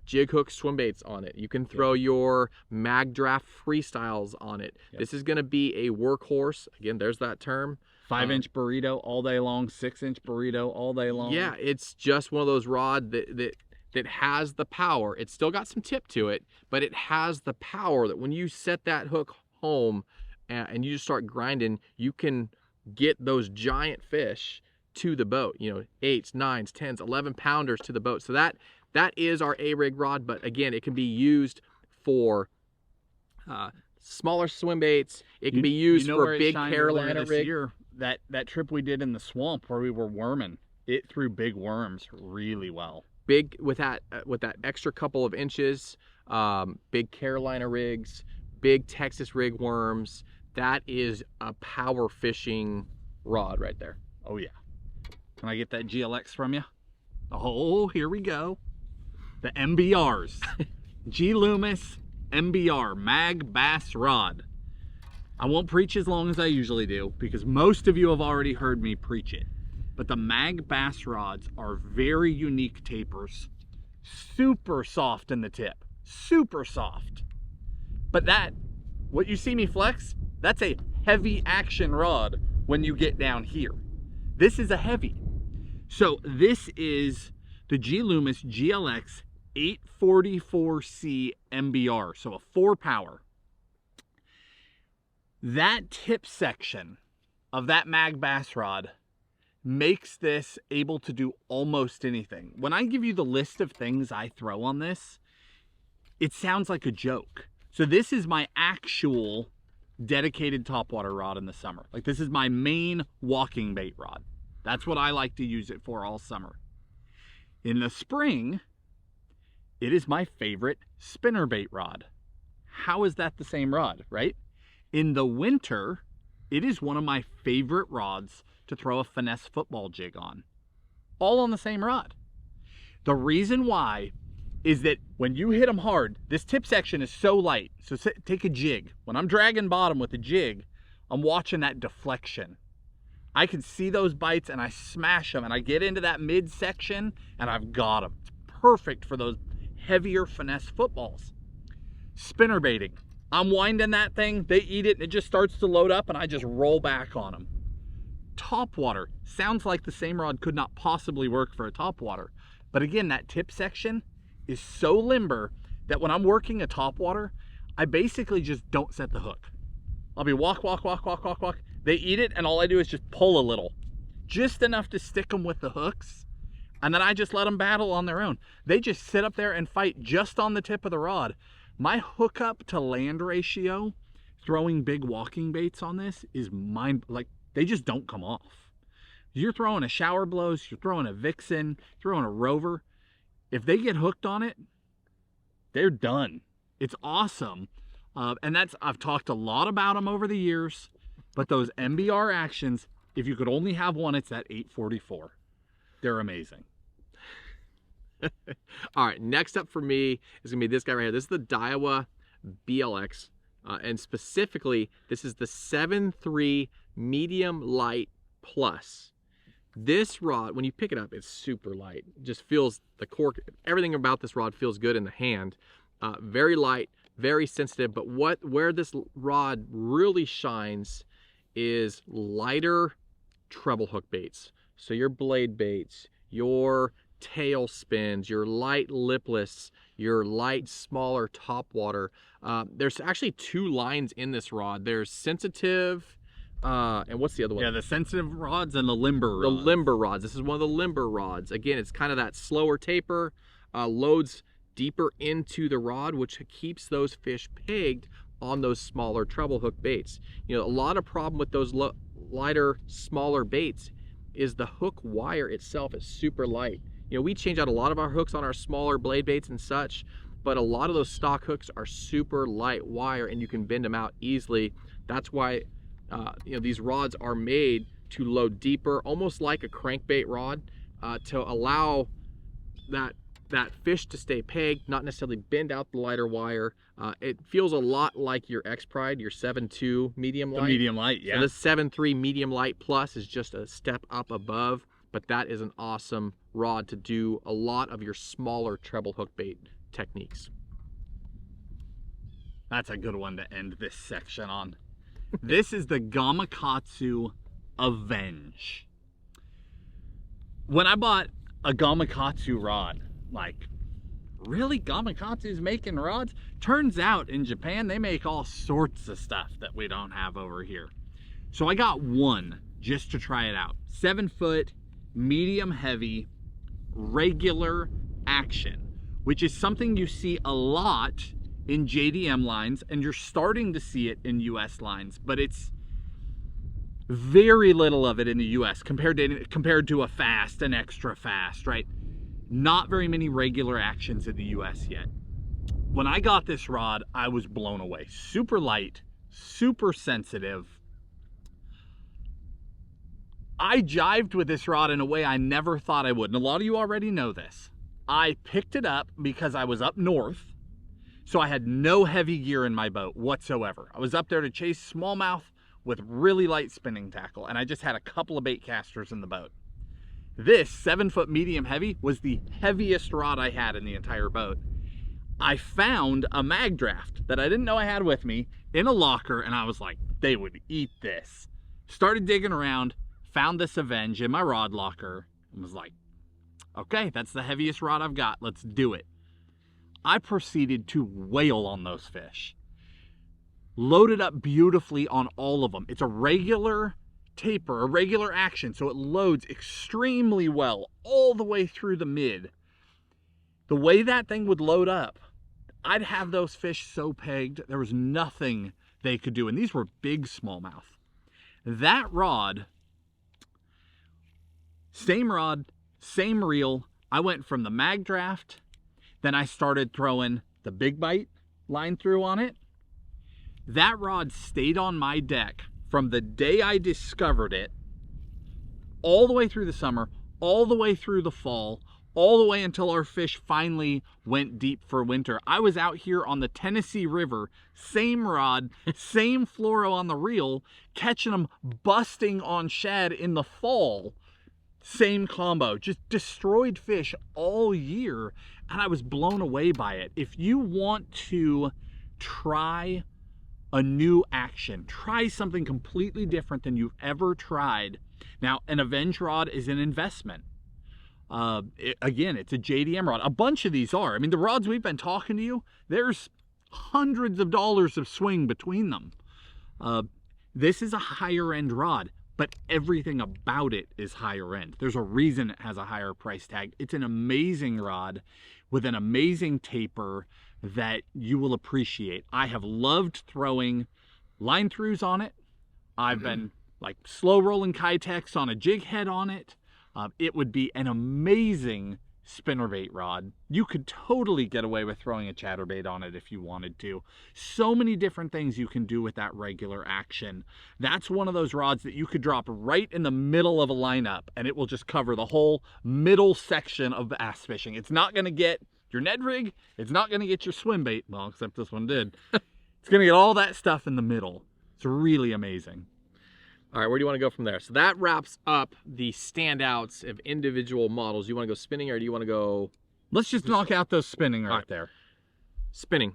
jig hook swim baits on it. You can throw your mag draft freestyles on it. Yep. This is going to be a workhorse. Again, there's that term. 5-inch burrito all day long, 6-inch burrito all day long. Yeah, it's just one of those rods that has the power. It's still got some tip to it, but it has the power that when you set that hook home and you just start grinding, you can get those giant fish to the boat. You know, 8s, 9s, 10s, 11 pounders to the boat. So that is our A-rig rod, but again, it can be used for smaller swim baits. It can be used for big Carolina rigs. That trip we did in the swamp where we were worming, it threw big worms really well. Big with that extra couple of inches, big Carolina rigs, big Texas rig worms. That is a power fishing rod right there. Oh yeah. Can I get that GLX from you? Oh, here we go. The MBRs. G Loomis MBR Mag Bass Rod. I won't preach as long as I usually do because most of you have already heard me preach it. But the Mag Bass rods are very unique tapers. Super soft in the tip. Super soft. But what you see me flex, that's a heavy action rod when you get down here. This is a heavy. So this is the G Loomis GLX 844C MBR. So a 4-power. That tip section of that Mag Bass rod makes this able to do almost anything. When I give you the list of things I throw on this, it sounds like a joke. So this is my actual dedicated topwater rod in the summer. Like, this is my main walking bait rod. That's what I like to use it for all summer. In the spring, it is my favorite spinnerbait rod. How is that the same rod, right? In the winter, it is one of my favorite rods to throw a finesse football jig on. All on the same rod. The reason why is that when you hit them hard, this tip section is so light. So take a jig. When I'm dragging bottom with a jig, I'm watching that deflection. I can see those bites and I smash them and I get into that mid section and I've got them. It's perfect for those heavier finesse footballs. Spinner baiting. I'm winding that thing, they eat it and it just starts to load up and I just roll back on them. Topwater. Sounds like the same rod could not possibly work for a topwater. But again, that tip section is so limber that when I'm working a topwater, I basically just don't set the hook. I'll be walk. They eat it and all I do is just pull a little. Just enough to stick them with the hooks. And then I just let them battle on their own. They just sit up there and fight just on the tip of the rod. My hookup to land ratio, throwing big walking baits on this is they just don't come off. You're throwing a shower blows, you're throwing a vixen, throwing a rover. If they get hooked on it, they're done. It's awesome. And I've talked a lot about them over the years, but those MBR actions, if you could only have one, it's that 844. They're amazing. All right, next up for me is gonna be this guy right here. This is the Daiwa BLX, and specifically, this is the 7.3 medium light plus. This rod, when you pick it up, it's super light. It just feels, the cork, everything about this rod feels good in the hand. Very light, very sensitive, but where this rod really shines is lighter treble hook baits. So your blade baits, your tail spins, your light lipless, your light smaller topwater. There's actually 2 lines in this rod. There's sensitive, and what's the other one? Yeah, the sensitive rods and the limber rods. The limber rods. This is one of the limber rods. Again, it's kind of that slower taper, loads deeper into the rod, which keeps those fish pegged on those smaller treble hook baits. You know, a lot of problem with those lighter, smaller baits is the hook wire itself is super light. You know, we change out a lot of our hooks on our smaller blade baits and such, but a lot of those stock hooks are super light wire and you can bend them out easily. That's why you know, these rods are made to load deeper, almost like a crankbait rod, to allow that fish to stay pegged, not necessarily bend out the lighter wire. It feels a lot like your X-Pride, your 7.2 medium light. The medium light, yeah. So this 7.3 medium light plus is just a step up above, but that is an awesome rod to do a lot of your smaller treble hook bait techniques. That's a good one to end this section on. This is the Gamakatsu Avenge. When I bought a Gamakatsu rod, like, really? Gamakatsu's making rods? Turns out in Japan, they make all sorts of stuff that we don't have over here. So I got one just to try it out. 7-foot, medium heavy, regular action, which is something you see a lot in JDM lines, and you're starting to see it in US lines, but it's very little of it in the US compared to a fast and extra fast, right? Not very many regular actions in the US yet. When I got this rod, I was blown away. Super light, super sensitive. I jived with this rod in a way I never thought I would, and a lot of you already know this. I picked it up because I was up north, so I had no heavy gear in my boat whatsoever. I was up there to chase smallmouth with really light spinning tackle, and I just had a couple of bait casters in the boat. This 7-foot medium heavy was the heaviest rod I had in the entire boat. I found a mag draft that I didn't know I had with me in a locker, and I was like, they would eat this. Started digging around, found this Avenge in my rod locker, and was like, okay, that's the heaviest rod I've got, let's do it. I proceeded to wail on those fish. Loaded up beautifully on all of them. It's a regular taper, a regular action, so it loads extremely well all the way through the mid. The way that thing would load up, I'd have those fish so pegged, there was nothing they could do, and these were big smallmouth. That rod, same rod, same reel, I went from the mag draft, then I started throwing the big bite line through on it. That rod stayed on my deck from the day I discovered it, all the way through the summer, all the way through the fall, all the way until our fish finally went deep for winter. I was out here on the Tennessee River, same rod, same fluoro on the reel, catching them busting on shad in the fall. Same combo, just destroyed fish all year, and I was blown away by it. If you want to try a new action, try something completely different than you've ever tried. Now, an Avenge rod is an investment. Again, it's a JDM rod. A bunch of these are. I mean, the rods we've been talking to you, there's hundreds of dollars of swing between them. This is a higher end rod, but everything about it is higher end. There's a reason it has a higher price tag. It's an amazing rod with an amazing taper that you will appreciate. I have loved throwing line throughs on it. I've been like slow rolling Kitex on a jig head on it. It would be an amazing spinnerbait rod. You could totally get away with throwing a chatterbait on it if you wanted to. So many different things you can do with that regular action. That's one of those rods that you could drop right in the middle of a lineup and it will just cover the whole middle section of bass fishing. It's not going to get your Ned rig. It's not going to get your swim bait. Well, except this one did. It's going to get all that stuff in the middle. It's really amazing. All right, where do you want to go from there? So that wraps up the standouts of individual models. You want to go spinning or do you want to go? Let's just knock out those spinning right there. Spinning.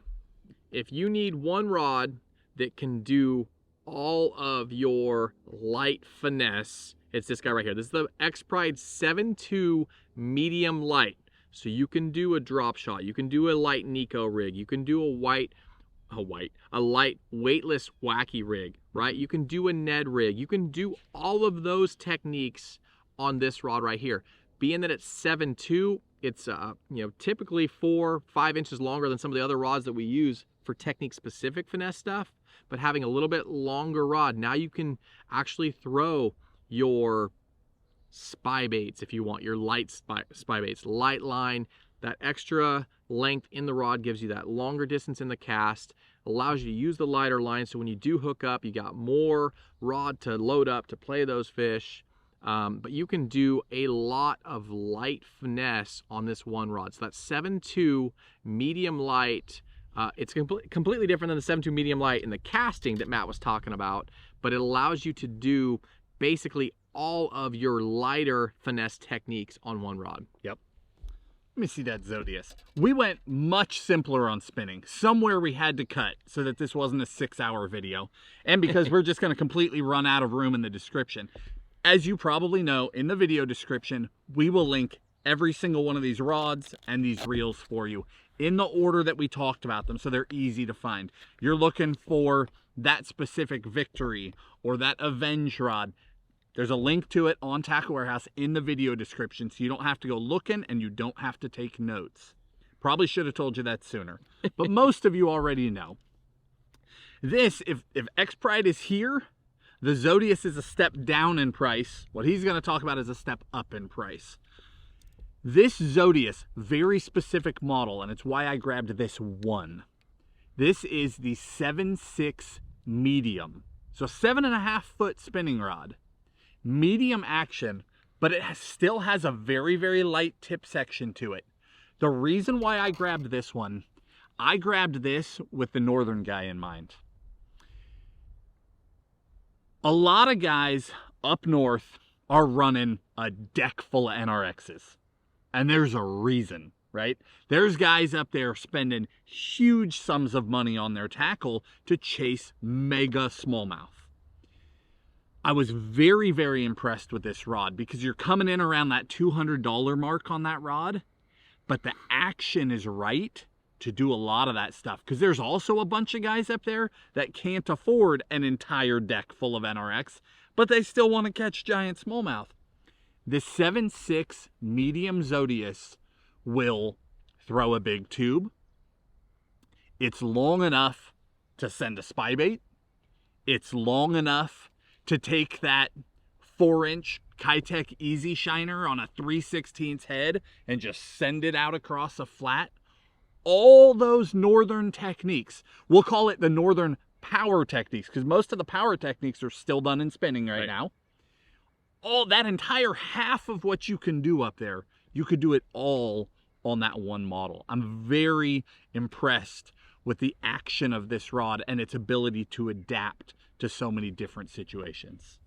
If you need one rod that can do all of your light finesse, it's this guy right here. This is the X-Pride 7.2 medium light. So you can do a drop shot. You can do a light Nico rig. You can do a light weightless wacky rig, right? You can do a Ned rig. You can do all of those techniques on this rod right here. Being that it's 7.2, it's typically 4-5 inches longer than some of the other rods that we use for technique specific finesse stuff, but having a little bit longer rod, now you can actually throw your spy baits if you want your light spy baits. Light line, that extra length in the rod gives you that longer distance in the cast, allows you to use the lighter line, so when you do hook up, you got more rod to load up to play those fish. But you can do a lot of light finesse on this one rod. So that 7.2 medium light, it's completely different than the 7.2 medium light in the casting that Matt was talking about, but it allows you to do basically all of your lighter finesse techniques on one rod. Yep. Let me see that Zodius. We went much simpler on spinning. Somewhere we had to cut so that this wasn't a 6-hour video, and because we're just going to completely run out of room in the description. As you probably know, in the video description, we will link every single one of these rods and these reels for you in the order that we talked about them, so they're easy to find. You're looking for that specific Victory or that Avenge rod. There's a link to it on Tackle Warehouse in the video description, so you don't have to go looking and you don't have to take notes. Probably should have told you that sooner, but most of you already know. This, if X-Pride is here, the Zodius is a step down in price. What he's going to talk about is a step up in price. This Zodius, very specific model, and it's why I grabbed this one. This is the 7.6 medium. So 7.5 foot spinning rod. Medium action, but it still has a very, very light tip section to it. The reason why I grabbed this one, I grabbed this with the northern guy in mind. A lot of guys up north are running a deck full of NRXs. And there's a reason, right? There's guys up there spending huge sums of money on their tackle to chase mega smallmouth. I was very, very impressed with this rod because you're coming in around that $200 mark on that rod, but the action is right to do a lot of that stuff, because there's also a bunch of guys up there that can't afford an entire deck full of NRX, but they still want to catch giant smallmouth. The 7.6 medium Zodius will throw a big tube. It's long enough to send a spy bait. It's long enough to take that 4-inch Kitech Easy Shiner on a 3/16 head and just send it out across a flat. All those northern techniques, we'll call it the northern power techniques, because most of the power techniques are still done in spinning right now. All that entire half of what you can do up there, you could do it all on that one model. I'm very impressed with the action of this rod and its ability to adapt to so many different situations.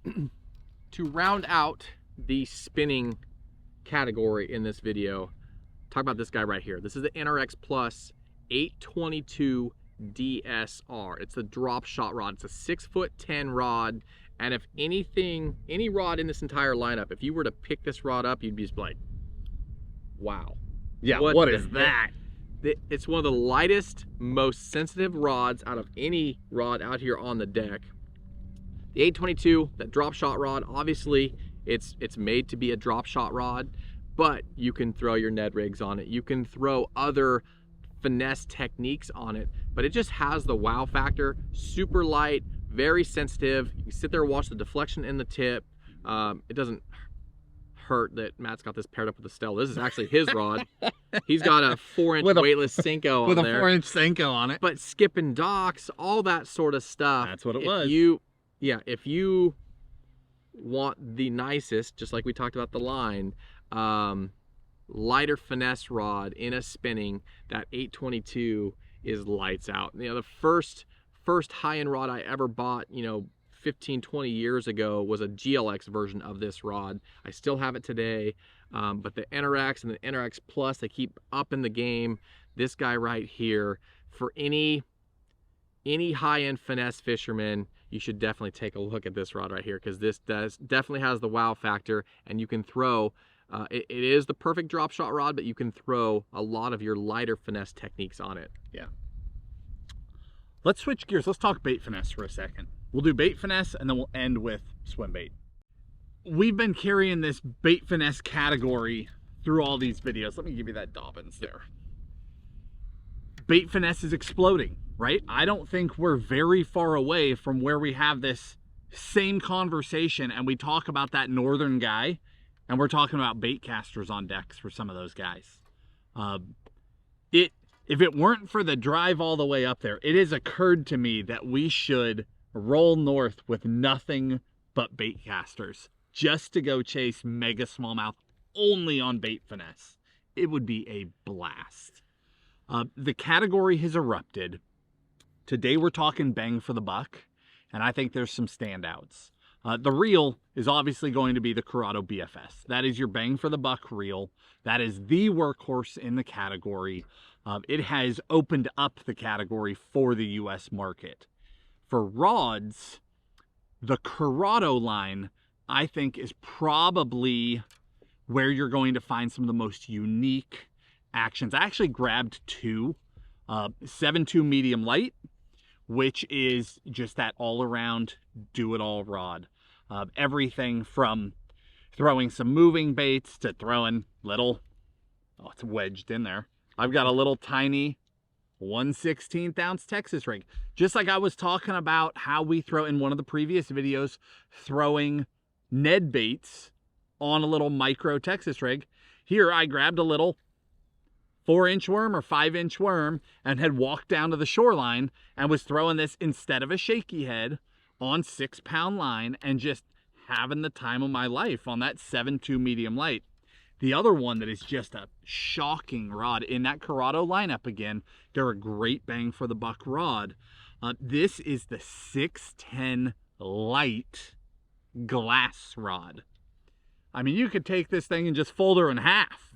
To round out the spinning category in this video, talk about this guy right here. This is the NRX Plus 822 DSR. It's a drop shot rod. It's a 6'10" rod. And if anything, any rod in this entire lineup, if you were to pick this rod up, you'd be just like, wow. Yeah, what is that? It's one of the lightest, most sensitive rods out of any rod out here on the deck. The 822, that drop shot rod, obviously it's made to be a drop shot rod, but you can throw your Ned rigs on it. You can throw other finesse techniques on it, but it just has the wow factor. Super light, very sensitive. You can sit there and watch the deflection in the tip. It doesn't hurt that Matt's got this paired up with the Stella. This is actually his rod. He's got a 4-inch weightless Senko on there. With a 4-inch Senko on it. But skipping docks, all that sort of stuff. That's what it was. If you want the nicest, just like we talked about the line, lighter finesse rod in a spinning, that 822 is lights out. You know, the first high-end rod I ever bought, 15, 20 years ago was a GLX version of this rod. I still have it today, but the NRX and the NRX Plus, they keep up in the game. This guy right here, for any high-end finesse fisherman, you should definitely take a look at this rod right here, because this definitely has the wow factor, and you can throw, it is the perfect drop shot rod, but you can throw a lot of your lighter finesse techniques on it. Yeah. Let's switch gears. Let's talk bait finesse for a second. We'll do bait finesse and then we'll end with swim bait. We've been carrying this bait finesse category through all these videos. Let me give you that Dobbins there. Bait finesse is exploding, right? I don't think we're very far away from where we have this same conversation and we talk about that northern guy, and we're talking about bait casters on decks for some of those guys. If it weren't for the drive all the way up there, it has occurred to me that we should roll north with nothing but bait casters just to go chase mega smallmouth only on bait finesse. It would be a blast. The category has erupted. Today we're talking bang for the buck, and I think there's some standouts. The reel is obviously going to be the Curado BFS. That is your bang for the buck reel. That is the workhorse in the category. It has opened up the category for the US market. For rods, the Curado line, I think, is probably where you're going to find some of the most unique actions. I actually grabbed two, 7.2 medium light, which is just that all-around do-it-all rod. Everything from throwing some moving baits to throwing little, oh, it's wedged in there. I've got a little tiny 1/16 ounce Texas rig. Just like I was talking about how we throw in one of the previous videos, throwing Ned baits on a little micro Texas rig. Here I grabbed a little 4-inch worm or 5-inch worm and had walked down to the shoreline and was throwing this instead of a shaky head on 6-pound line and just having the time of my life on that 7.2 medium light. The other one that is just a shocking rod in that Curado lineup again, they're a great bang for the buck rod. This is the 610 light glass rod. I mean, you could take this thing and just fold her in half.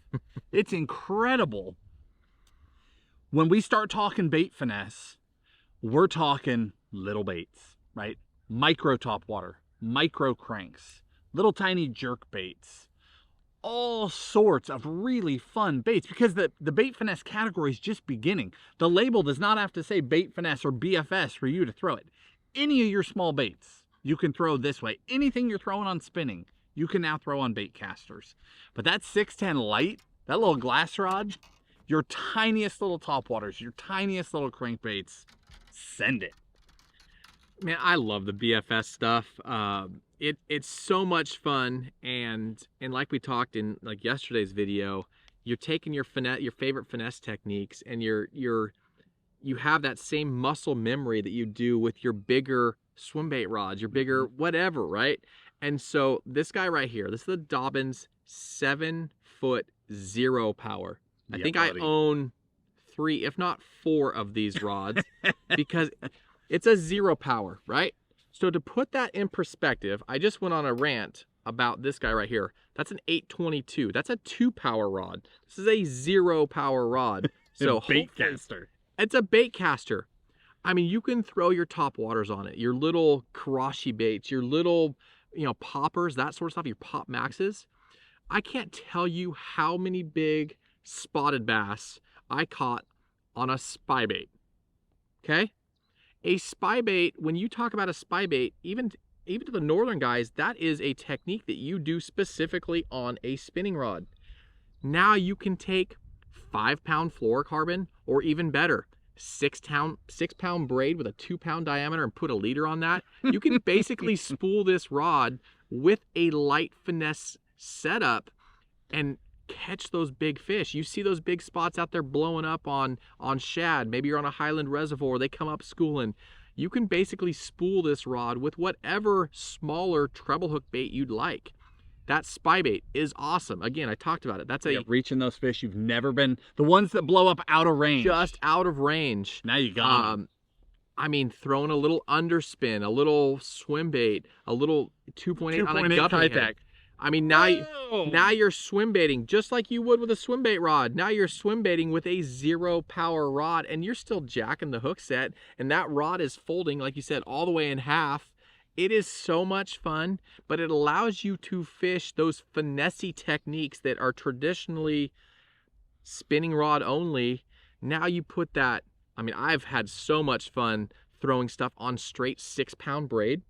It's incredible. When we start talking bait finesse, we're talking little baits, right? Micro topwater, micro cranks, little tiny jerk baits, all sorts of really fun baits, because the bait finesse category is just beginning. The label does not have to say bait finesse or BFS for you to throw it. Any of your small baits you can throw this way. Anything you're throwing on spinning, you can now throw on bait casters. But that 610 light, that little glass rod, your tiniest little topwaters, your tiniest little crankbaits, send it. Man, I love the BFS stuff. It's so much fun, and like we talked in like yesterday's video, you're taking your favorite finesse techniques, and you have that same muscle memory that you do with your bigger swim bait rods, your bigger whatever, right? And so this guy right here, this is the Dobyns 7-foot 0 power. I think buddy. I own 3, if not 4 of these rods because it's a 0 power, right? So to put that in perspective, I just went on a rant about this guy right here. That's an 822. That's a 2-power rod. This is a 0 power rod. So bait caster. It's a bait caster. I mean, you can throw your top waters on it, your little karashi baits, your little, poppers, that sort of stuff, your pop maxes. I can't tell you how many big spotted bass I caught on a spy bait. Okay? A spy bait, when you talk about a spy bait, even to the northern guys, that is a technique that you do specifically on a spinning rod. Now you can take 5-pound fluorocarbon, or even better, 6-pound braid with a 2-pound diameter and put a leader on that. You can basically spool this rod with a light finesse setup and catch those big fish. You see those big spots out there blowing up on shad. Maybe you're on a highland reservoir, they come up schooling. You can basically spool this rod with whatever smaller treble hook bait you'd like. That spy bait is awesome. Again, I talked about it. That's reaching those fish you've never been, the ones that blow up out of range. Just out of range. Now you got them. I mean, throwing a little underspin, a little swim bait, a little 2.8 on a guppy head. I mean, now you're swim baiting just like you would with a swim bait rod. Now you're swim baiting with a 0 power rod, and you're still jacking the hook set, and that rod is folding, like you said, all the way in half. It is so much fun, but it allows you to fish those finesse techniques that are traditionally spinning rod only. Now you put that, I mean, I've had so much fun throwing stuff on straight 6-pound braid.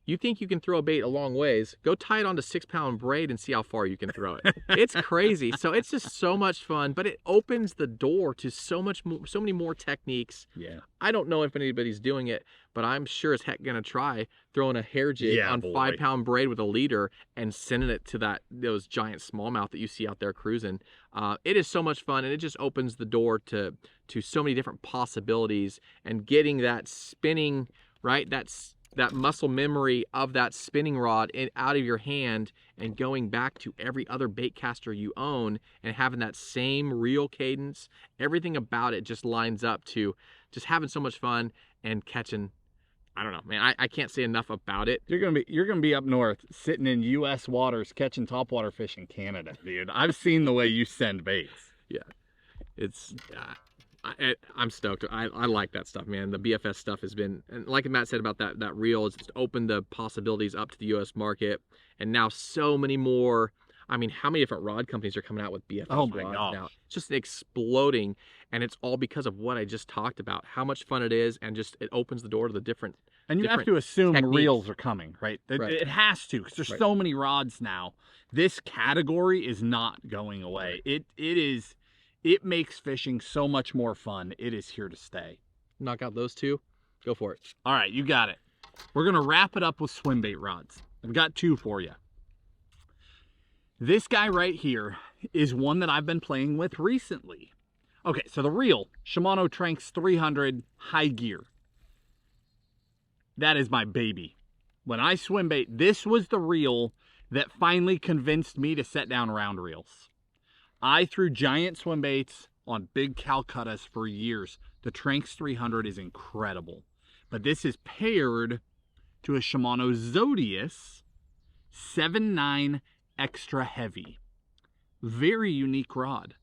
You think you can throw a bait a long ways, go tie it onto 6-pound braid and see how far you can throw it. It's crazy. So it's just so much fun, but it opens the door to so many more techniques. Yeah. I don't know if anybody's doing it, but I'm sure as heck gonna try throwing a hair jig on 5-pound braid with a leader and sending it to those giant smallmouth that you see out there cruising. It is so much fun, and it just opens the door to so many different possibilities, and getting that spinning, right? That muscle memory of that spinning rod out of your hand and going back to every other bait caster you own and having that same reel cadence. Everything about it just lines up to just having so much fun and catching. I don't know, man. I can't say enough about it. You're gonna be up north, sitting in U.S. waters, catching topwater fish in Canada, dude. I've seen the way you send baits. Yeah, it's. I'm stoked. I like that stuff, man. The BFS stuff has been, and like Matt said about that reel, it's just opened the possibilities up to the U.S. market, and now so many more. I mean, how many different rod companies are coming out with BFS rods now? It's just exploding, and it's all because of what I just talked about. How much fun it is, and just it opens the door to the different. And you have to assume techniques. reels are coming, right? It has to, because there's so many rods now. This category is not going away. It makes fishing so much more fun. It is here to stay. Knock out those two. Go for it. All right, you got it. We're going to wrap it up with swim bait rods. I've got two for you. This guy right here is one that I've been playing with recently. Okay, so the reel, Shimano Tranx 300 high gear. That is my baby. When I swim bait, this was the reel that finally convinced me to set down round reels. I threw giant swim baits on big Calcuttas for years. The Tranx 300 is incredible. But this is paired to a Shimano Zodius 7.9 extra heavy. Very unique rod.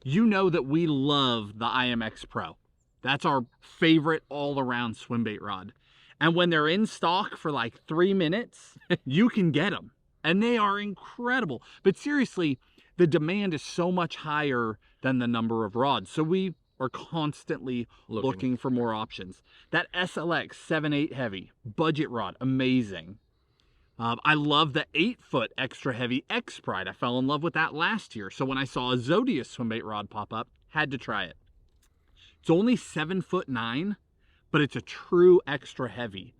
You know that we love the IMX Pro. That's our favorite all-around swim bait rod. And when they're in stock for like 3 minutes, you can get them. And they are incredible. But seriously, the demand is so much higher than the number of rods. So we are constantly looking for more options. That SLX 7.8 heavy, budget rod, amazing. I love the 8-foot extra heavy X Pride. I fell in love with that last year. So when I saw a Zodius swimbait rod pop up, had to try it. It's only 7'9", but it's a true extra heavy.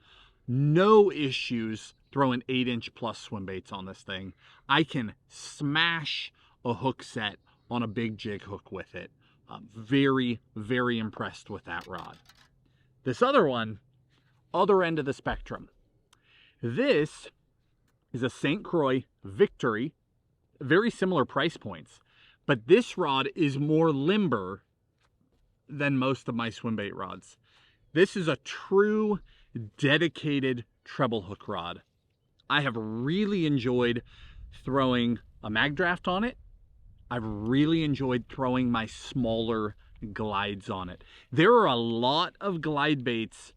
No issues throwing 8-inch plus swim baits on this thing. I can smash a hook set on a big jig hook with it. Very, very impressed with that rod. This other one, other end of the spectrum. This is a St. Croix Victory, very similar price points, but this rod is more limber than most of my swim bait rods. This is a true dedicated treble hook rod. I have really enjoyed throwing a mag draft on it. I've really enjoyed throwing my smaller glides on it. There are a lot of glide baits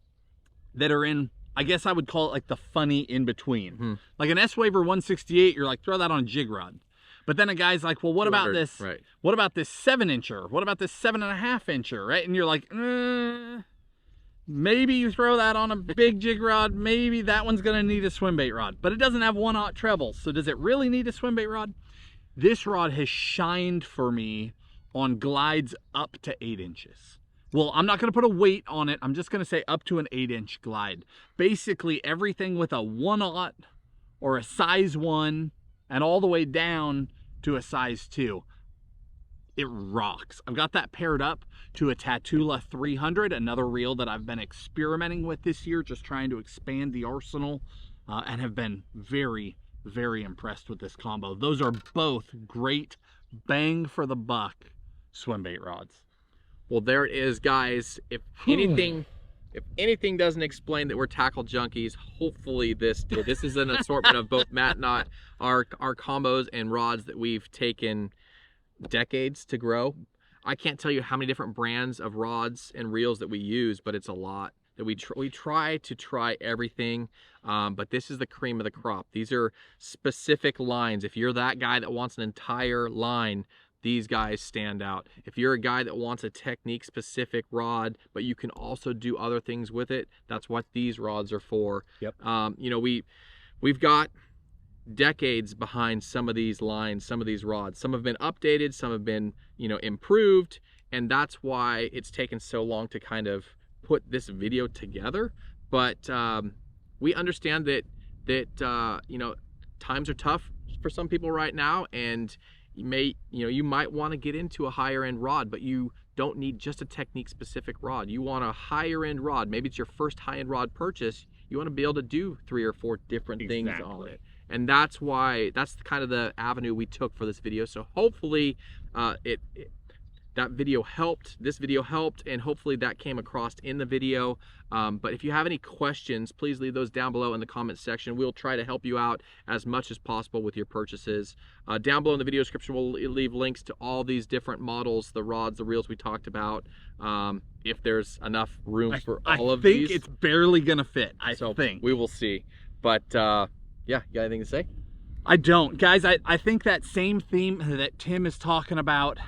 that are in, I guess I would call it like the funny in between. Like an S-Waver 168, you're like, throw that on a jig rod. But then a guy's like, well, what about this? Right. What about this 7-incher? What about this 7.5-incher? Right? And you're like, maybe you throw that on a big jig rod. Maybe that one's going to need a swim bait rod. But it doesn't have 1/0 treble. So does it really need a swim bait rod? This rod has shined for me on glides up to 8 inches. Well, I'm not going to put a weight on it. I'm just going to say up to an 8-inch glide. Basically, everything with a 1/0 or a size 1 and all the way down to a size 2. It rocks. I've got that paired up to a Tatula 300, another reel that I've been experimenting with this year, just trying to expand the arsenal, and have been very, very impressed with this combo. Those are both great bang for the buck swim bait rods. Well, there it is, guys. If anything doesn't explain that we're tackle junkies, hopefully this did. This is an assortment of both Matt and I, our combos and rods that we've taken decades to grow. I can't tell you how many different brands of rods and reels that we use, but it's a lot. That we try to try everything, but this is the cream of the crop. These are specific lines. If you're that guy that wants an entire line, these guys stand out. If you're a guy that wants a technique specific rod, but you can also do other things with it, that's what these rods are for. Yep. You know, we've got decades behind some of these lines, some of these rods. Some have been updated, some have been, you know, improved, and that's why it's taken so long to kind of put this video together. But we understand that you know, times are tough for some people right now, and you might want to get into a higher end rod, but you don't need just a technique specific rod. You want a higher end rod. Maybe it's your first high end rod purchase. You want to be able to do 3 or 4 different things on it. And that's kind of the avenue we took for this video. So hopefully that video helped, this video helped, and hopefully that came across in the video. But if you have any questions, please leave those down below in the comment section. We'll try to help you out as much as possible with your purchases. Down below in the video description, we'll leave links to all these different models, the rods, the reels we talked about. If there's enough room for all of these. I think it's barely gonna fit, I think. We will see. But yeah, you got anything to say? I don't. Guys, I think that same theme that Tim is talking about,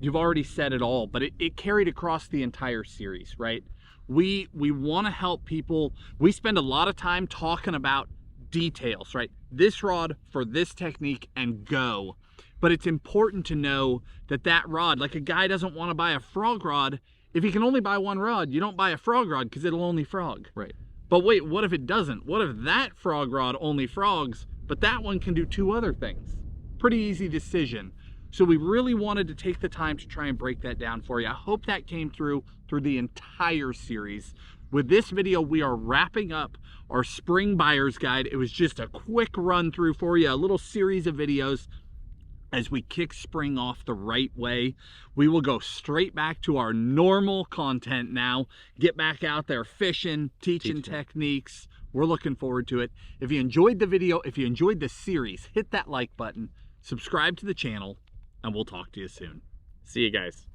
you've already said it all, but it carried across the entire series, right? We want to help people. We spend a lot of time talking about details, right? This rod for this technique and go. But it's important to know that rod, like a guy doesn't want to buy a frog rod. If he can only buy one rod, you don't buy a frog rod because it'll only frog. Right. But wait, what if it doesn't? What if that frog rod only frogs, but that one can do 2 other things? Pretty easy decision. So we really wanted to take the time to try and break that down for you. I hope that came through the entire series. With this video, we are wrapping up our spring buyer's guide. It was just a quick run through for you, a little series of videos as we kick spring off the right way. We will go straight back to our normal content now, get back out there fishing, teaching techniques. We're looking forward to it. If you enjoyed the video, if you enjoyed the series, hit that like button, subscribe to the channel, and we'll talk to you soon. See you guys.